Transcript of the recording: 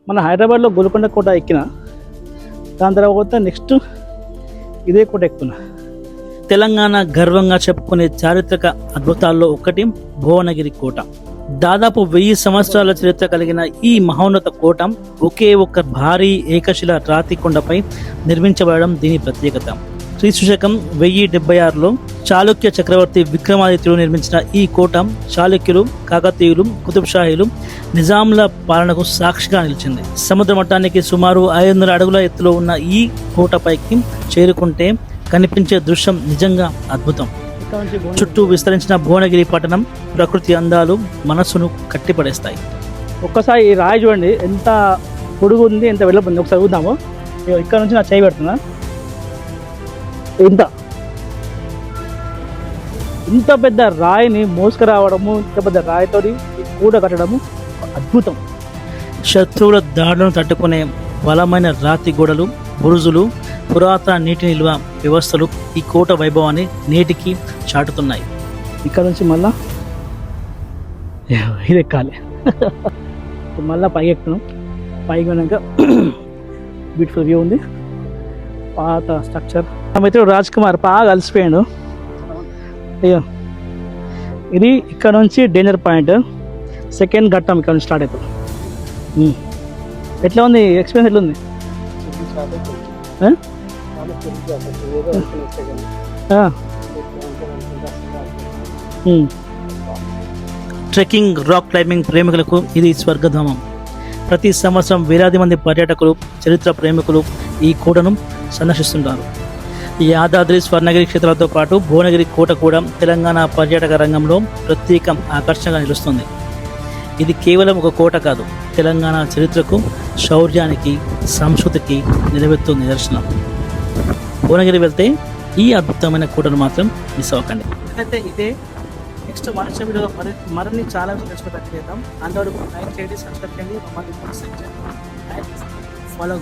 మన హైదరాబాద్లో గోల్కొండ కోట ఎక్కిన, దాని తర్వాత నెక్స్ట్ ఇదే కోట ఎక్కుతున్నా. తెలంగాణ గర్వంగా చెప్పుకునే చారిత్రక అద్భుతాల్లో ఒకటి భువనగిరి కోట. దాదాపు 1000 సంవత్సరాల చరిత్ర కలిగిన ఈ మహోన్నత కోట ఒకే ఒక్క భారీ ఏకశిల రాతి కొండపై నిర్మించబడడం దీని ప్రత్యేకత. క్రీస్తుశకం 1076లో చాళుక్య చక్రవర్తి విక్రమాదిత్యుడు నిర్మించిన ఈ కోట చాళుక్యులు, కాకతీయులు, కుతుబ్షాహీలు, నిజాంల పాలనకు సాక్షిగా నిలిచింది. సముద్ర మట్టానికి సుమారు 500 అడుగుల ఎత్తులో ఉన్న ఈ కోటపైకి చేరుకుంటే కనిపించే దృశ్యం నిజంగా అద్భుతం. చుట్టూ విస్తరించిన భువనగిరి పట్టణం ప్రకృతి అందాలు మనస్సును కట్టిపడేస్తాయి. ఒక్కసారి ఈ రాయి చూడండి, ఎంత పొడుగు ఉంది, ఎంత వెళ్ళబడింది. ఒకసారి చూద్దాము. ఇక్కడ నుంచి నా చేయి పెడుతున్నా. ఇంత పెద్ద రాయిని మోసుకురావడము, ఇంత పెద్ద రాయితో కూడ కట్టడము అద్భుతం. శత్రువుల దాడులను తట్టుకునే బలమైన రాతి గోడలు, బురుజులు, పురాతన నీటి నిల్వ వ్యవస్థలు ఈ కోట వైభవాన్ని నేటికి చాటుతున్నాయి. ఇక్కడ నుంచి మళ్ళా ఇది ఎక్కాలి. మళ్ళీ పైకి ఎక్కుతున్నాం. పైకి పోయినాక బ్యూటిఫుల్ వ్యూ ఉంది, పాత స్ట్రక్చర్. మా మిత్రుడు రాజ్ కుమార్ బాగా అలసిపోయాడు. అయ్యో, ఇది ఇక్కడ నుంచి డేంజర్ పాయింట్. సెకండ్ ఘట్టం ఇక్కడ నుంచి స్టార్ట్ అవుతుంది. ఎట్లా ఉంది ఎక్స్పీరియన్స్? ఎట్లా ఉంది? ట్రెక్కింగ్, రాక్ క్లైంబింగ్ ప్రేమికులకు ఇది స్వర్గధామం. ప్రతి సంవత్సరం వేలాది మంది పర్యాటకులు, చరిత్ర ప్రేమికులు ఈ కోటను సందర్శిస్తుంటారు. ఈ యాదాద్రి, స్వర్ణగిరి క్షేత్రాలతో పాటు భువనగిరి కోట కూడా తెలంగాణ పర్యాటక రంగంలో ప్రత్యేక ఆకర్షణగా నిలుస్తుంది. ఇది కేవలం ఒక కోట కాదు, తెలంగాణ చరిత్రకు, శౌర్యానికి, సంస్కృతికి నిలబెత్తు నిదర్శనం. భువనగిరి వెళ్తే ఈ అద్భుతమైన కోటను మాత్రం మిస్ అవ్వకండి. అయితే ఇదే నెక్స్ట్ మనుష్య వీడియోలో మరిన్ని చాలా తెలుసుకుంటాం. అంతవరకు లైక్ చేయండి, సబ్స్క్రైబ్ చేయండి, ఫాలో